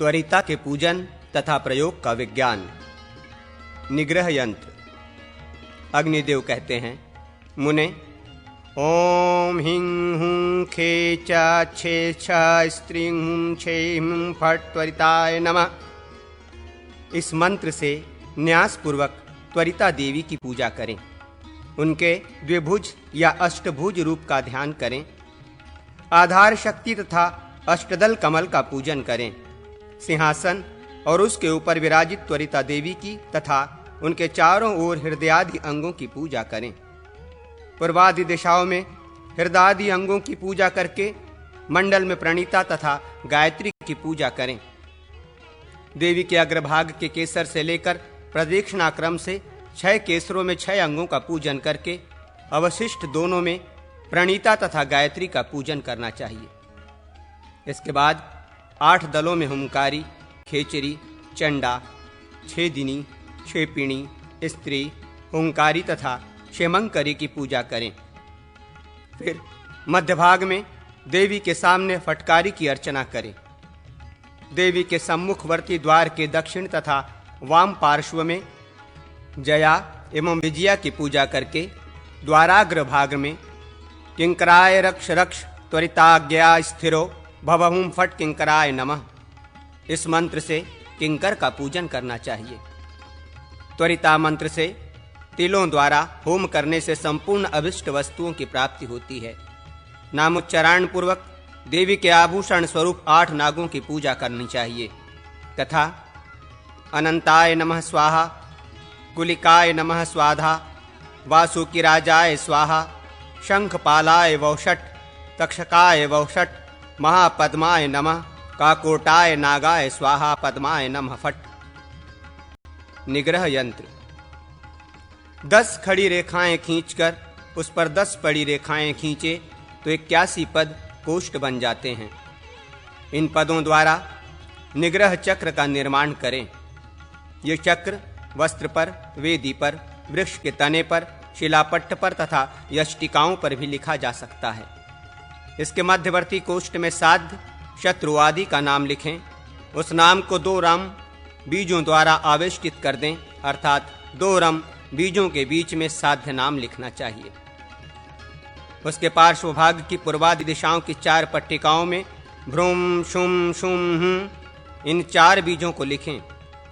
त्वरिता के पूजन तथा प्रयोग का विज्ञान। निग्रह यंत्र। अग्निदेव कहते हैं, मुने, ओम हिं हुं खे चा छे छा स्त्रीं हुं छे हुं फट त्वरिताय नमः। इस मंत्र से न्यास पूर्वक त्वरिता देवी की पूजा करें। उनके द्विभुज या अष्टभुज रूप का ध्यान करें। आधार शक्ति तथा अष्टदल कमल का पूजन करें। सिंहासन और उसके ऊपर विराजित त्वरिता देवी की तथा उनके चारों ओर हृदयादि अंगों की पूजा करें। पूर्वादि दिशाओं में हृदयादि अंगों की पूजा करके मंडल में प्रणीता तथा गायत्री की पूजा करें। देवी के अग्रभाग के केसर से लेकर प्रदक्षिणा क्रम से 6 केसरों में 6 अंगों का पूजन करके अवशिष्ट दोनों में प्रणीता तथा गायत्री का पूजन करना चाहिए। इसके बाद 8 दलों में हुंकारी, खेचरी, चंडा, छेदिनी, क्षेपिणी, स्त्री, हुंकारी तथा क्षेमंकरी की पूजा करें। फिर मध्य भाग में देवी के सामने फटकारी की अर्चना करें। देवी के सम्मुखवर्ती द्वार के दक्षिण तथा वाम पार्श्व में जया एवं विजया की पूजा करके द्वाराग्र भाग में किंकराय रक्ष रक्ष त्वरिताज्ञा स्थिरो भवहुं फट किंकराय नमः। इस मंत्र से किंकर का पूजन करना चाहिए। त्वरिता मंत्र से तिलों द्वारा होम करने से संपूर्ण अभिष्ट वस्तुओं की प्राप्ति होती है। नामोच्चारण पूर्वक देवी के आभूषण स्वरूप 8 नागों की पूजा करनी चाहिए तथा अनंताय नमः स्वाहा, कुलिकाय नमः स्वाधा, वासुकिराजाय स्वाहा, शंखपालाय वौषट, तक्षकाय वौषट, महापद्माय नमः, काकोटाय नागाय स्वाहा, पद्माय नमः फट। निग्रह यंत्र। 10 खड़ी रेखाएं खींचकर उस पर 10 पड़ी रेखाएं खींचे तो 81 पद कोष्ठ बन जाते हैं। इन पदों द्वारा निग्रह चक्र का निर्माण करें। ये चक्र वस्त्र पर, वेदी पर, वृक्ष के तने पर, शिलापट्ट पर तथा यष्टिकाओं पर भी लिखा जा सकता है। इसके मध्यवर्ती कोष्ठ में साध्य, शत्रु आदि का नाम लिखें। उस नाम को 2 रम बीजों द्वारा आवेष्टित कर दें, अर्थात 2 रम बीजों के बीच में साध्य नाम लिखना चाहिए। उसके पार्श्व भाग की पूर्वादि दिशाओं की 4 पट्टिकाओं में भ्रूम शुम शुम हुं इन 4 बीजों को लिखें।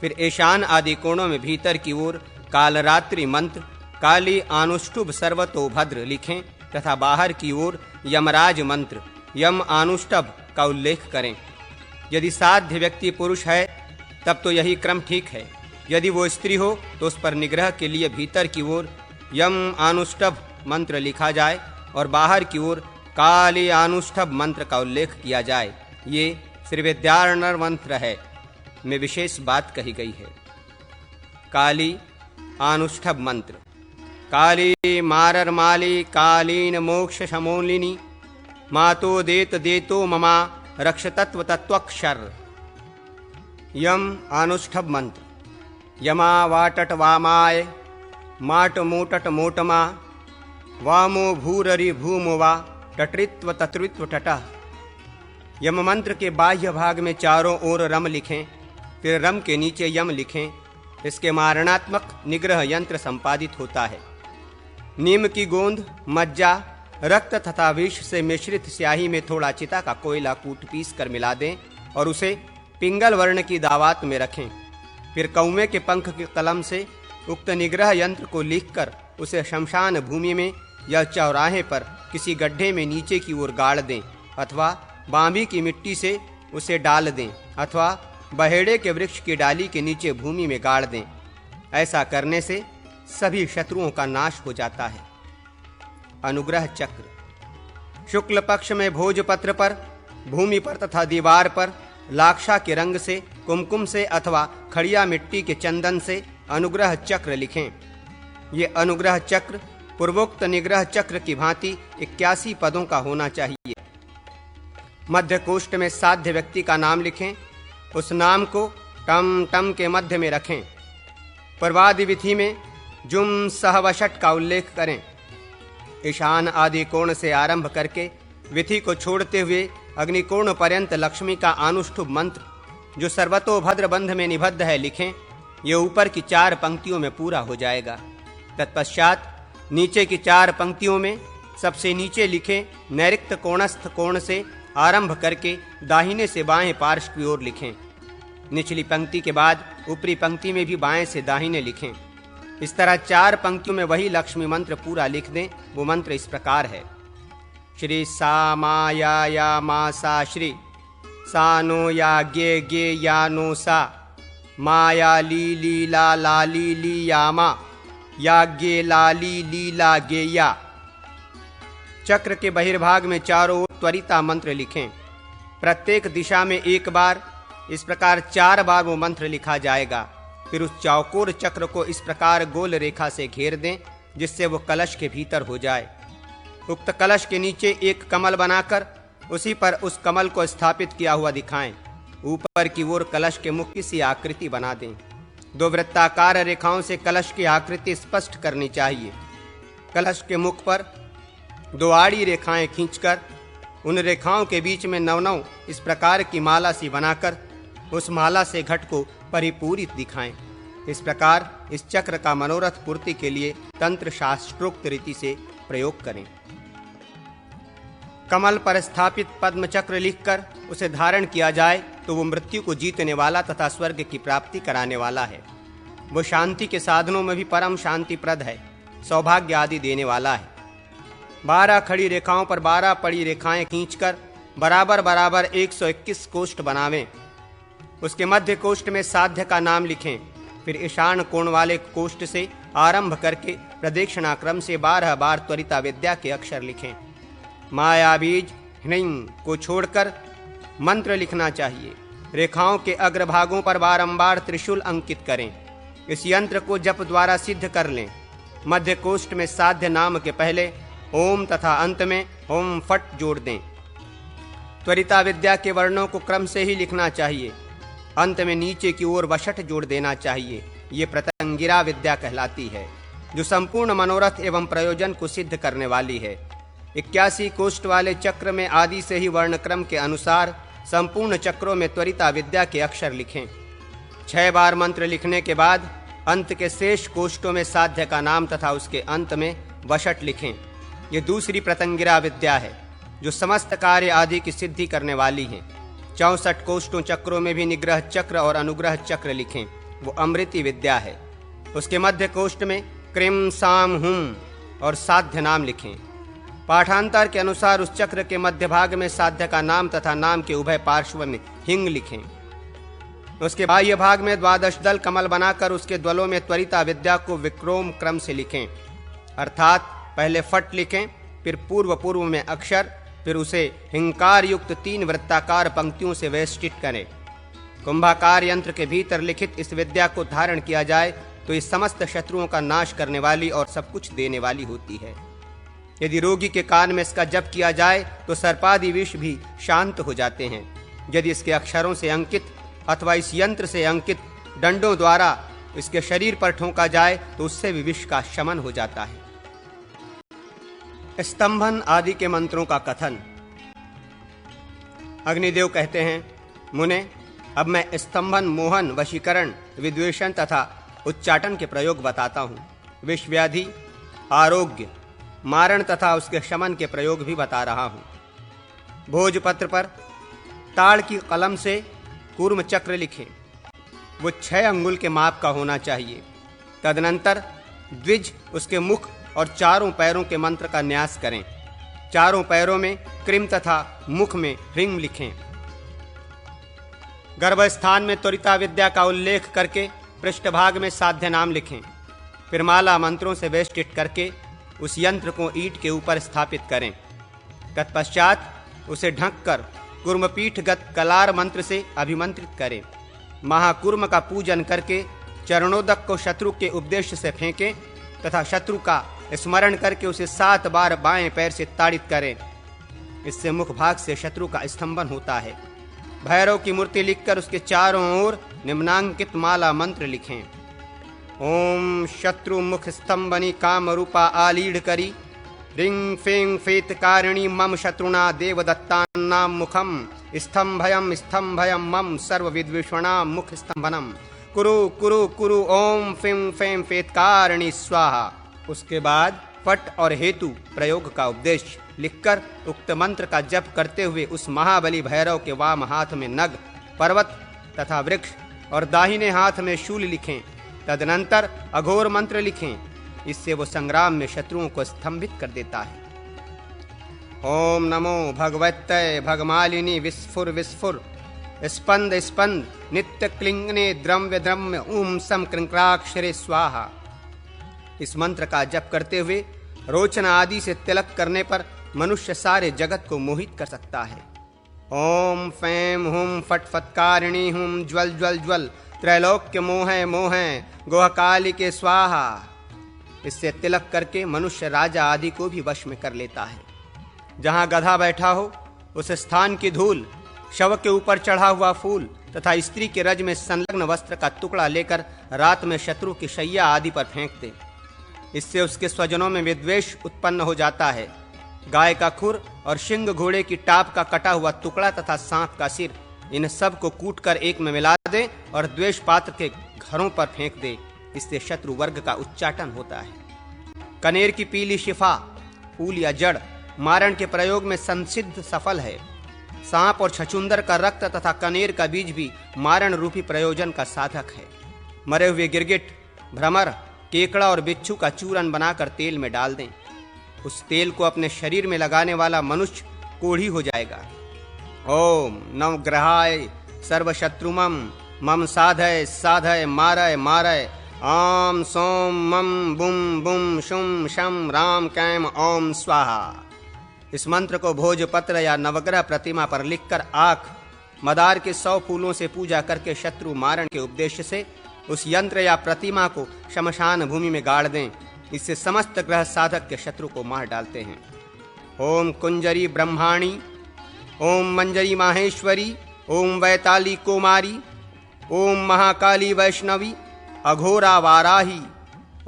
फिर ईशान आदि कोणों में भीतर की ओर कालरात्रि मंत्र काली आनुष्टुभ सर्वतो भद्र लिखें तथा बाहर की ओर यमराज मंत्र यम आनुष्टभ का उल्लेख करें। यदि साध्य व्यक्ति पुरुष है तब तो यही क्रम ठीक है। यदि वो स्त्री हो तो उस पर निग्रह के लिए भीतर की ओर यम आनुष्टभ मंत्र लिखा जाए और बाहर की ओर काली आनुष्टभ मंत्र का उल्लेख किया जाए। ये श्री विद्यारण्य मंत्र है में विशेष बात कही गई है। काली आनुष्ठभ मंत्र। काली मारर माली कालीन मोक्ष शमोलिनी मातो देत देतो ममा रक्षतत्व तत्वक्षर। यम आनुष्ठभ मंत्र। यमा वाटट वामाय माट मोटट मोटमा वामो भूररि भूमो वा टटृत्व तत्रित्व टटः। यम मंत्र के बाह्य भाग में चारों ओर रम लिखें, फिर रम के नीचे यम लिखें। इसके मारणात्मक निग्रह यंत्र संपादित होता है। नीम की गोंद, मज्जा, रक्त तथा विष से मिश्रित स्याही में थोड़ा चिता का कोयला कूट पीस कर मिला दें और उसे पिंगल वर्ण की दावात में रखें। फिर कौवे के पंख की कलम से उक्त निग्रह यंत्र को लिखकर उसे शमशान भूमि में या चौराहे पर किसी गड्ढे में नीचे की ओर गाड़ दें अथवा बांबी की मिट्टी से उसे डाल दें अथवा बहेड़े के वृक्ष की डाली के नीचे भूमि में गाड़ दें। ऐसा करने से सभी शत्रुओं का नाश हो जाता है। अनुग्रह चक्र। शुक्ल पक्ष में भोजपत्र पर, भूमि पर तथा दीवार पर लाक्षा के रंग से, कुमकुम से अथवा खड़िया मिट्टी के चंदन से अनुग्रह चक्र लिखें। ये अनुग्रह चक्र पूर्वोक्त निग्रह चक्र की भांति 81 पदों का होना चाहिए। मध्य कोष्ठ में साध्य व्यक्ति का नाम लिखें। उस नाम को टम टम के मध्य में रखें। पूर्वादि विधि में जुम सहवशट का उल्लेख करें। ईशान आदि कोण से आरंभ करके विधि को छोड़ते हुए अग्निकोण पर्यंत लक्ष्मी का आनुष्ठुभ मंत्र जो सर्वतोभद्र बंध में निबद्ध है लिखें। ये ऊपर की 4 पंक्तियों में पूरा हो जाएगा। तत्पश्चात नीचे की 4 पंक्तियों में सबसे नीचे लिखें नैऋत्य कोणस्थ कोण से आरंभ करके दाहिने से बाएं पार्श्व की ओर लिखें। निचली पंक्ति के बाद ऊपरी पंक्ति में भी बाएं से दाहिने लिखें। इस तरह 4 पंक्तियों में वही लक्ष्मी मंत्र पूरा लिख दें। वो मंत्र इस प्रकार है: श्री सा मा या मा सा श्री सा नो या गे या नो सा माया ली ला ली या मा या गे ला ली ला गे या। चक्र के बहिर्भाग में चारों ओर त्वरिता मंत्र लिखें। प्रत्येक दिशा में 1 बार, इस प्रकार 4 बार वो मंत्र लिखा जाएगा। फिर उस चौकोर चक्र को इस प्रकार गोल रेखा से घेर दें जिससे वो कलश के भीतर हो जाए। उक्त कलश के नीचे एक कमल बनाकर उसी पर उस कमल को स्थापित किया हुआ दिखाएं। ऊपर की ओर कलश के मुख की सी आकृति बना दें। 2 वृत्ताकार रेखाओं से कलश की आकृति स्पष्ट करनी चाहिए। कलश के मुख पर 2 आड़ी रेखाएं खींचकर उन रेखाओं के बीच में 9 इस प्रकार की माला सी बनाकर उस माला से घट को परिपूरित दिखाएं। इस प्रकार इस चक्र का मनोरथ पूर्ति के लिए तंत्र शास्त्रोक्त रीति से प्रयोग करें। कमल पर स्थापित पद्म चक्र लिखकर उसे धारण किया जाए तो वो मृत्यु को जीतने वाला तथा स्वर्ग की प्राप्ति कराने वाला है। वो शांति के साधनों में भी परम शांतिप्रद है, सौभाग्य आदि देने वाला है। 12 खड़ी रेखाओं पर 12 पड़ी रेखाएं खींचकर बराबर बराबर 121 कोष्ठ बनावें। उसके मध्य कोष्ठ में साध्य का नाम लिखें। फिर ईशान कोण वाले कोष्ठ से आरंभ करके प्रदक्षिणा क्रम से 12 बार त्वरिता विद्या के अक्षर लिखें। माया बीज ह्रीं को छोड़कर मंत्र लिखना चाहिए। रेखाओं के अग्रभागों पर बारंबार त्रिशूल अंकित करें। इस यंत्र को जप द्वारा सिद्ध कर लें। मध्य कोष्ठ में साध्य नाम के पहले ओम तथा अंत में ओम फट जोड़ दें। त्वरिता विद्या के वर्णों को क्रम से ही लिखना चाहिए। अंत में नीचे की ओर वशट जोड़ देना चाहिए। ये प्रतंगिरा विद्या कहलाती है, जो संपूर्ण मनोरथ एवं प्रयोजन को सिद्ध करने वाली है। 81 कोष्ठ वाले चक्र में आदि से ही वर्णक्रम के अनुसार संपूर्ण चक्रों में त्वरिता विद्या के अक्षर लिखें। 6 बार मंत्र लिखने के बाद अंत के शेष कोष्ठों में साध्य का नाम तथा उसके अंत में वशट लिखें। ये दूसरी प्रतंगिरा विद्या है, जो समस्त कार्य आदि की सिद्धि करने वाली है। 64 कोष्ठों चक्रों में भी निग्रह चक्र और अनुग्रह चक्र लिखें। वो अमृति विद्या है। उसके मध्य कोष्ठ में क्रीम साम हुम और साध्य नाम लिखें। पाठांतर के अनुसार उस चक्र के मध्य भाग में साध्य का नाम तथा नाम के उभय पार्श्व में हिंग लिखें। उसके बाह्य भाग में 12 दल कमल बनाकर उसके द्वलों में त्वरिता विद्या को विक्रोम क्रम से लिखें। अर्थात पहले फट लिखें, फिर पूर्व में अक्षर, फिर उसे हिंकार युक्त 3 वृत्ताकार पंक्तियों से वेष्टित करें। कुंभाकार यंत्र के भीतर लिखित इस विद्या को धारण किया जाए तो इस समस्त शत्रुओं का नाश करने वाली और सब कुछ देने वाली होती है। यदि रोगी के कान में इसका जप किया जाए तो सर्पादि विष भी शांत हो जाते हैं। यदि इसके अक्षरों से अंकित अथवा इस यंत्र से अंकित डंडों द्वारा इसके शरीर पर ठोंका जाए तो उससे भी विष का शमन हो जाता है। स्तंभन आदि के मंत्रों का कथन। अग्निदेव कहते हैं, मुने, अब मैं स्तंभन, मोहन, वशीकरण, विद्वेषण तथा उच्चाटन के प्रयोग बताता हूँ। विष व्याधि, आरोग्य, मारण तथा उसके शमन के प्रयोग भी बता रहा हूँ। भोजपत्र पर ताड़ की कलम से कूर्म चक्र लिखें। वो 6 अंगुल के माप का होना चाहिए। तदनंतर द्विज, उसके मुख और चारों पैरों के मंत्र का न्यास करें। चारों पैरों में क्रीम तथा मुख में ह्रीं लिखें। गर्भस्थान में त्वरिता विद्या का उल्लेख करके पृष्ठभाग में साध्य नाम लिखें। फिर माला मंत्रों से वेष्टित करके उस यंत्र को ईंट के ऊपर स्थापित करें। तत्पश्चात उसे ढककर कुर्मपीठगत कलार मंत्र से अभिमंत्रित करें। महाकुर्म का पूजन करके चरणोदक को शत्रु के उपदेश से फेंकें तथा शत्रु का स्मरण करके उसे 7 बार बाएं पैर से ताड़ित करें। इससे मुख भाग से शत्रु का स्तंभन होता है। भैरव की मूर्ति लिखकर उसके चारों ओर निम्नांकित माला मंत्र लिखें। ओम शत्रु मुख स्तंभनी काम रूपा आलीढ़ करी रिंग फेंग फेत कारिणी मम शत्रुना देवदत्तान्नाम मुखम स्तंभयम मम सर्व विद्विषणाम मुख स्तंभनम कुरु कुरु कुरु ओम फिम फेम फेतकारिणी स्वाहा। उसके बाद फट और हेतु प्रयोग का उपदेश लिखकर उक्त मंत्र का जप करते हुए उस महाबली भैरव के वाम हाथ में नग, पर्वत तथा वृक्ष और दाहिने हाथ में शूल लिखें। तदनंतर अघोर मंत्र लिखें। इससे वो संग्राम में शत्रुओं को स्तंभित कर देता है। ओम नमो भगवत्यै भगमालिनी विस्फुर विस्फुर स्पंद स्पंद नित्य क्लिंगने द्रव्य द्रम्य ओम सम कृंक्राक्षरे स्वाहा। इस मंत्र का जप करते हुए रोचना आदि से तिलक करने पर मनुष्य सारे जगत को मोहित कर सकता है। ओम फैम हुम फट फटकारिणी हुम ज्वल ज्वल ज्वल त्रैलोक्य मोह मोह गोहकाली के स्वाहा। इससे तिलक करके मनुष्य राजा आदि को भी वश में कर लेता है। जहाँ गधा बैठा हो उस स्थान की धूल, शव के ऊपर चढ़ा हुआ फूल तथा स्त्री के रज में संलग्न वस्त्र का टुकड़ा लेकर रात में शत्रु की शैया आदि पर फेंक दे। इससे उसके स्वजनों में विद्वेष उत्पन्न हो जाता है। गाय का खुर और शिंग घोड़े की टाप का कटा हुआ टुकड़ा तथा सांप का सिर, इन सब को कूटकर एक में मिला दे और द्वेष पात्र के घरों पर फेंक दे। इससे शत्रु वर्ग का उच्चाटन होता है। कनेर की पीली शिफा, फूल या जड़ मारण के प्रयोग में संसिद्ध सफल है। सांप और छछूंदर का रक्त तथा कनेर का बीज भी मारण रूपी प्रयोजन का साधक है। मरे हुए गिरगिट, भ्रमर, केकड़ा और बिच्छू का चूरन बनाकर तेल में डाल दें। उस तेल को अपने शरीर में लगाने वाला मनुष्य कोढ़ी हो जाएगा। ओम नवग्रहाय सर्वशत्रुमम मम साधय साधय मारय मारय ओम सोम मम बुम बुम शुम शम राम कैम ओम स्वाहा। इस मंत्र को भोजपत्र या नवग्रह प्रतिमा पर लिखकर आँख, मदार के 100 फूलों से पूजा करके शत्रु मारण के उद्देश्य से उस यंत्र या प्रतिमा को शमशान भूमि में गाड़ दें। इससे समस्त ग्रह साधक के शत्रु को मार डालते हैं। ओम कुंजरी ब्रह्माणी, ओम मंजरी माहेश्वरी, ओम वैताली कुमारी, ओम महाकाली वैष्णवी, अघोरा वाराही,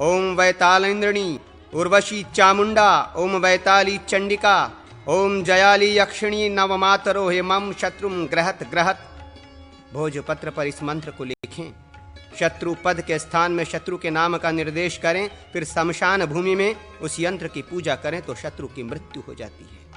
ओम वैतालेंद्रणी, उर्वशी चामुंडा, ओम वैताली चंडिका, ओम जयाली यक्षिणी नवमातरो हे मम शत्रुम ग्रहत ग्रहत। भोजपत्र पर इस मंत्र को लिखें। शत्रु पद के स्थान में शत्रु के नाम का निर्देश करें। फिर शमशान भूमि में उस यंत्र की पूजा करें तो शत्रु की मृत्यु हो जाती है।